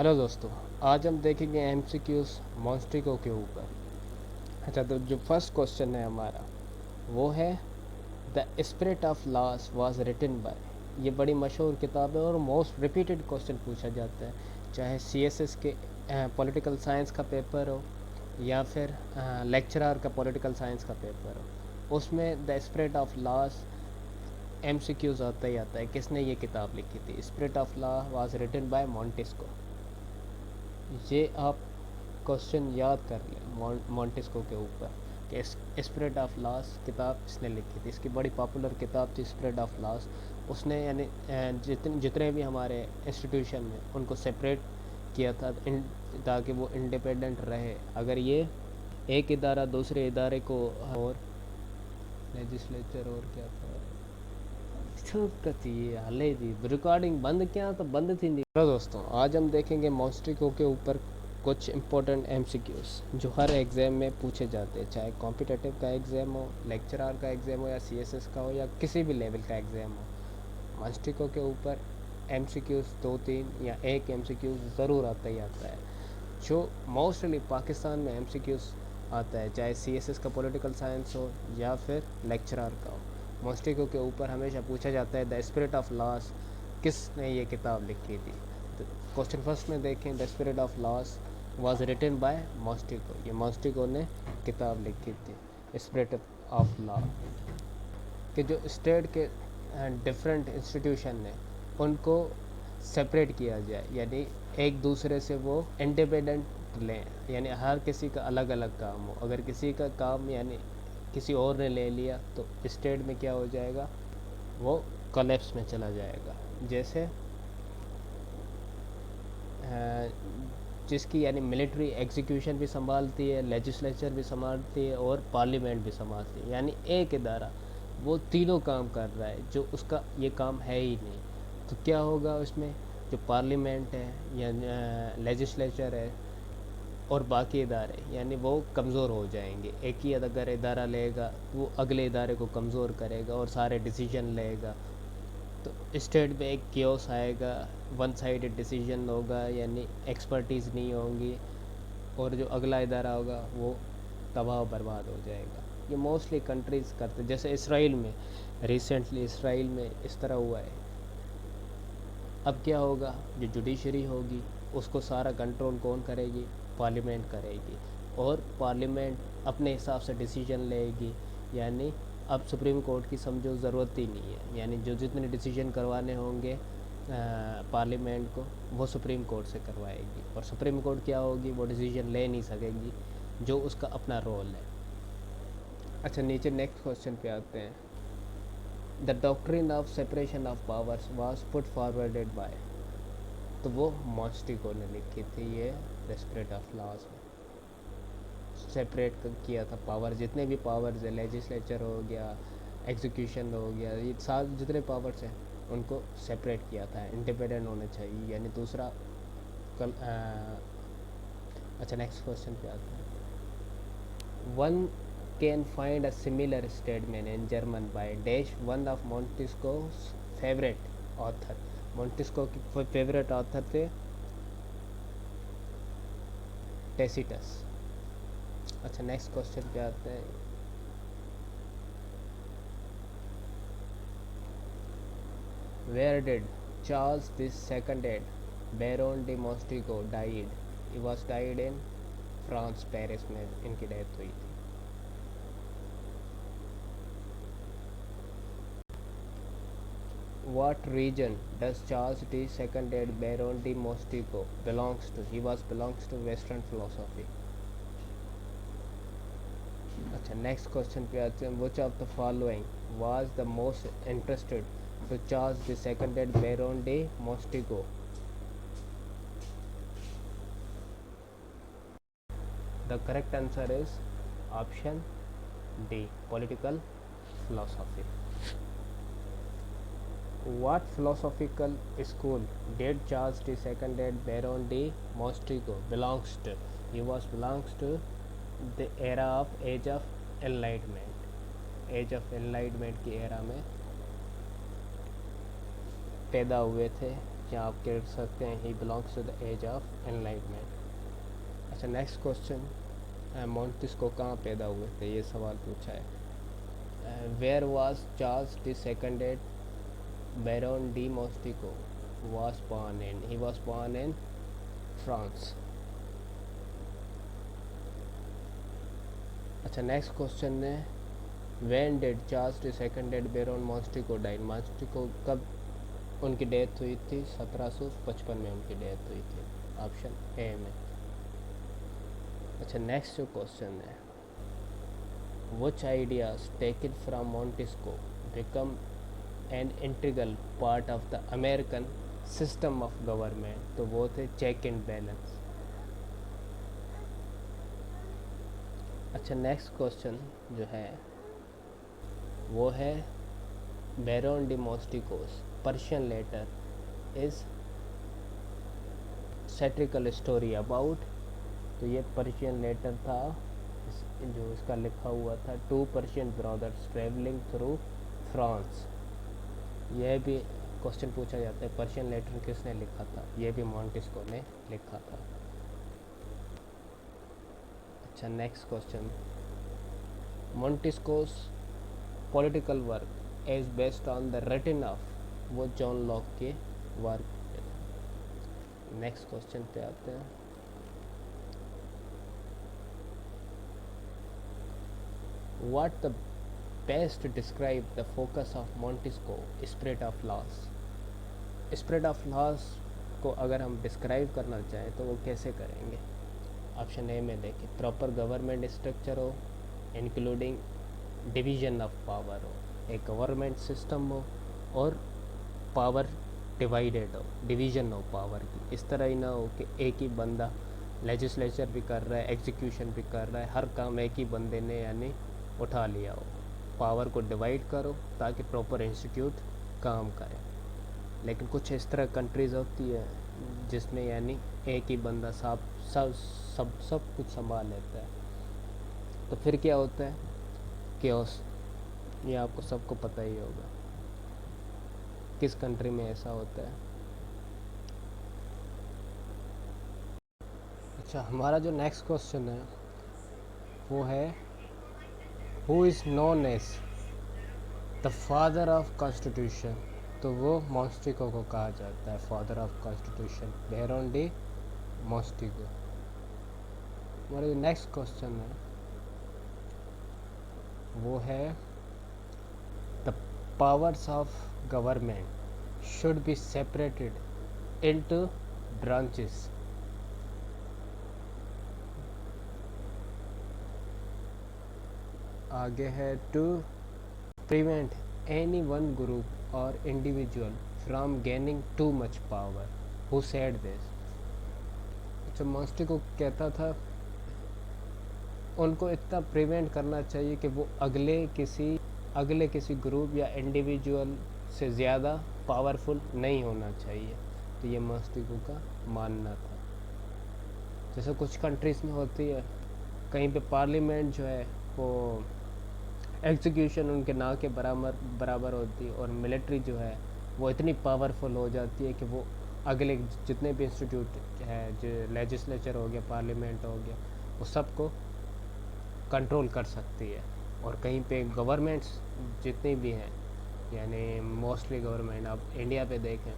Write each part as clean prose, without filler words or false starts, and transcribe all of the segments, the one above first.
Hello दोस्तों, आज हम देखेंगे एमसीक्यूज मॉन्स्ट्रिको के ऊपर। अच्छा, तो जो फर्स्ट क्वेश्चन है हमारा वो है the spirit of laws was written by. ये बड़ी मशहूर किताब है और मोस्ट रिपीटेड क्वेश्चन पूछा जाता है, चाहे सीएसएस के पॉलिटिकल साइंस का पेपर हो या फिर लेक्चरर का पॉलिटिकल साइंस का पेपर हो। उसमें the spirit of laws MCQs आता ही आता है। किसने ये किताब लिखी थी? Spirit of law was written by Montesquieu. ये आप क्वेश्चन याद कर लें मॉन्टेस्को के ऊपर कि स्पिरिट ऑफ लॉस किताब इसने लिखी थी। इसकी बड़ी पॉपुलर किताब थी स्पिरिट ऑफ लॉस। उसने यानी जितने भी हमारे इंस्टीट्यूशन में उनको सेपरेट किया था ताकि वो इंडिपेंडेंट रहे। अगर ये एक इदारा दूसरे इदारे को और लेजिस्लेचर और क्या था हाले जी रिकॉर्डिंग बंद किया तो बंद थी नहीं। हेलो दोस्तों, आज हम देखेंगे मॉन्स्ट्रिको के ऊपर कुछ इम्पोर्टेंट एमसीक्यूज जो हर एग्ज़ाम में पूछे जाते हैं, चाहे कॉम्पिटिटिव का एग्ज़ाम हो, लेक्चरर का एग्ज़ाम हो या सीएसएस का हो या किसी भी लेवल का एग्ज़ाम हो। मॉन्स्ट्रिको के ऊपर एमसीक्यूज 2-3 या एक एमसीक्यूज ज़रूर आता ही आता है। जो मोस्टली पाकिस्तान में एमसीक्यूज आता है, चाहे सीएसएस का पॉलिटिकल साइंस हो या फिर लेक्चरर का हो। मॉन्स्ट्रिको के ऊपर हमेशा पूछा जाता है द स्पिरिट ऑफ लॉस किसने ये किताब लिखी थी। तो क्वेश्चन फर्स्ट में देखें, the spirit of laws was written by Montesquieu. ये मॉन्स्ट्रिको ने किताब लिखी थी स्पिरिट ऑफ लॉ। कि जो स्टेट के डिफरेंट इंस्टीट्यूशन ने उनको सेपरेट किया जाए, यानी एक दूसरे से वो इंडिपेंडेंट लें, यानी हर किसी का अलग अलग काम हो। अगर किसी का काम यानी किसी और ने ले लिया तो स्टेट में क्या हो जाएगा, वो कोलैप्स में चला जाएगा। जैसे जिसकी यानी मिलिट्री एग्जीक्यूशन भी संभालती है, लेजिस्लेचर भी संभालती है और पार्लियामेंट भी संभालती है, यानी एक इदारा वो तीनों काम कर रहा है जो उसका ये काम है ही नहीं। तो क्या होगा उसमें, जो पार्लियामेंट है या लेजिस्लेचर है और बाकी इदारे यानी वो कमज़ोर हो जाएंगे। एक ही अगर इदारा लेगा वो अगले इदारे को कमज़ोर करेगा और सारे डिसीजन लेगा। तो स्टेट में एक क्योस आएगा, वन साइडेड डिसीजन होगा, यानी एक्सपर्टीज़ नहीं होंगी और जो अगला इदारा होगा वो तबाह बर्बाद हो जाएगा। ये मोस्टली कंट्रीज़ करते, जैसे इसराइल में रिसेंटली इसराइल में इस तरह हुआ है। अब क्या होगा, जो जुडिशरी होगी उसको सारा कंट्रोल कौन करेगी? पार्लियामेंट करेगी और पार्लियामेंट अपने हिसाब से डिसीजन लेगी। यानी अब सुप्रीम कोर्ट की समझो ज़रूरत ही नहीं है, यानी जो जितने डिसीजन करवाने होंगे पार्लियामेंट को वो सुप्रीम कोर्ट से करवाएगी और सुप्रीम कोर्ट क्या होगी, वो डिसीजन ले नहीं सकेगी, जो उसका अपना रोल है। अच्छा, नीचे नेक्स्ट क्वेश्चन पे आते हैं। The doctrine of separation of powers was put forwarded by. तो वो मॉन्स्ट्रिको ने लिखी थी ये द स्पिरिट ऑफ लॉस में। सेपरेट किया था पावर, जितने भी पावर्स है, लेजिस्लेचर हो गया, एग्जीक्यूशन हो गया, ये सारे जितने पावर्स हैं उनको सेपरेट किया था, इंडिपेंडेंट होने चाहिए, यानी दूसरा कल अच्छा, नेक्स्ट क्वेश्चन पे आते हैं। One can find a similar statement in German by dash one of Montesquieu's favourite author. Montesquieu के फेवरेट ऑथर थे टेसिटस। अच्छा, नेक्स्ट क्वेश्चन पे आते हैं। Where did Charles the second baron de Montesquieu died? He was died in France, Paris में इनकी death हुई थी। What region does Charles D. Seconded Baron de Mostico belongs to? He was belongs to Western philosophy. अच्छा, next question पे आते हैं। Which of the following was the most interested to Charles the Seconded Baron de Mostico? The correct answer is option D, political philosophy. What philosophical school did Charles the Seconded Baron de Mostico belongs to? He was belongs to the era of Age of Enlightenment. Age of enlightenment की era में पैदा हुए थे या आप कह सकते हैं he belongs to the age of enlightenment. अच्छा, नेक्स्ट क्वेश्चन, मोंटेस्क्यू कहाँ पैदा हुए थे, ये सवाल पूछा है। Where was Charles the second baron de Montesquieu was born in, he was born in France। अच्छा, नेक्स्ट क्वेश्चन है when did Charles the second baron Montesquieu died, Montesquieu कब उनकी डेथ हुई थी? 1755 में उनकी डेथ हुई थी, ऑप्शन ए में। अच्छा, नेक्स्ट जो क्वेश्चन है, which ideas taken from Montesquieu become an integral part of the American system of government? तो वो थे चेक एंड बैलेंस। अच्छा, नेक्स्ट क्वेश्चन जो है वो है baron de Montesquieu's Persian letter is satirical story about. तो ये पर्शियन लेटर था जो इसका लिखा हुआ था two Persian brothers travelling through France. यह भी क्वेश्चन पूछा जाता है पर्शियन लेटर किसने लिखा था, यह भी मोंटेस्क्यू ने लिखा था। अच्छा, next question, Montesquieu's political work is based on the written of, वो जॉन लॉक के वर्क पे था। नेक्स्ट क्वेश्चन पे आते हैं, what the best describe the focus of Montesquieu spirit of laws। spirit of laws को अगर हम डिस्क्राइब करना चाहें तो वो कैसे करेंगे? ऑप्शन ए में देखिए, प्रॉपर गवर्नमेंट स्ट्रक्चर हो इंक्लूडिंग डिवीजन ऑफ पावर हो, एक गवर्नमेंट सिस्टम हो और पावर डिवाइडेड हो, डिवीजन हो पावर की। इस तरह ही ना हो कि एक ही बंदा लेजिस्लेचर भी कर रहा है, एग्जीक्यूशन भी कर रहा है, हर काम एक ही बंदे ने यानी उठा लिया हो। पावर को डिवाइड करो ताकि प्रॉपर इंस्टीट्यूट काम करे। लेकिन कुछ इस तरह कंट्रीज़ होती है जिसमें यानी एक ही बंदा सब सब सब सब कुछ संभाल लेता है, तो फिर क्या होता है? केओस। ये आपको सबको पता ही होगा किस कंट्री में ऐसा होता है। अच्छा, हमारा जो नेक्स्ट क्वेश्चन है वो है who is known as the father of constitution. तो वो मोंटेस्क्यू को कहा जाता है father of constitution, baron de Montesquieu. हमारा जो नेक्स्ट क्वेश्चन है वो है the powers of government should be separated into branches. आगे है to prevent any one group और individual from gaining too much power, who said this. अच्छा, Montesquieu कहता था उनको इतना प्रिवेंट करना चाहिए कि वो अगले किसी ग्रुप या इंडिविजुअल से ज़्यादा पावरफुल नहीं होना चाहिए। तो ये मोंटेस्क्यू का मानना था। जैसे कुछ कंट्रीज़ में होती है, कहीं पे पार्लियामेंट जो है वो एग्जीक्यूशन उनके ना के बराबर होती है, और मिलिट्री जो है वो इतनी पावरफुल हो जाती है कि वो अगले जितने भी इंस्टीट्यूट है, जो लेजिस्लेचर हो गया, पार्लियामेंट हो गया, वो सबको कंट्रोल कर सकती है। और कहीं पे गवर्नमेंट्स जितनी भी हैं, यानी मोस्टली गवर्नमेंट, आप इंडिया पे देखें,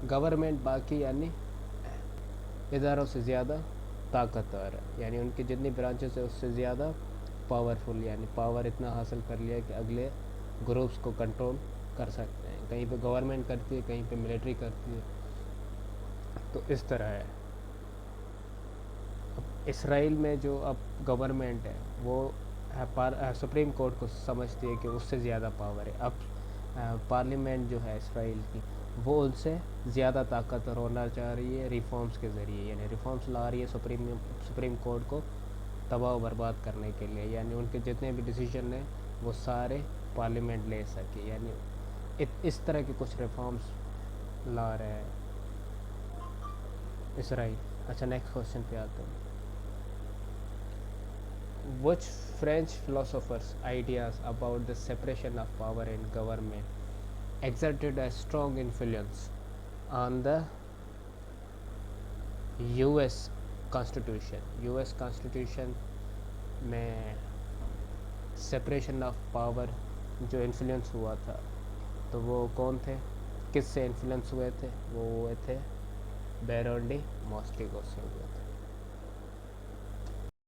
गवर्नमेंट बाकी यानी इदारों से ज़्यादा ताकतवर है, यानी उनकी जितनी ब्रांचेस है उससे ज़्यादा पावरफुल, यानी पावर इतना हासिल कर लिया कि अगले ग्रुप्स को कंट्रोल कर सकते हैं। कहीं पे गवर्नमेंट करती है, कहीं पे मिलिट्री करती है, तो इस तरह है। अब इसराइल में जो अब गवर्नमेंट है वो सुप्रीम कोर्ट को समझती है कि उससे ज़्यादा पावर है। अब पार्लियामेंट जो है इसराइल की वो उनसे ज़्यादा ताकतवर होना चाह रही है रिफॉर्म्स के ज़रिए, यानी रिफॉर्म्स ला रही है सुप्रीम कोर्ट को तबाह बर्बाद करने के लिए, यानी उनके जितने भी डिसीजन हैं वो सारे पार्लियामेंट ले सके, यानी इस तरह के कुछ रिफॉर्म्स ला रहे हैं इसराइल। अच्छा, नेक्स्ट क्वेश्चन पे आते हैं, which French philosophers' ideas about the separation of power in government exerted a strong influence on the US constitution. US constitution में सेपरेशन ऑफ पावर जो इन्फ्लुएंस हुआ था, तो वो कौन थे, किस से इन्फ्लुएंस हुए थे? वो हुए थे बैरोन डी मॉस्टेगो से हुए थे।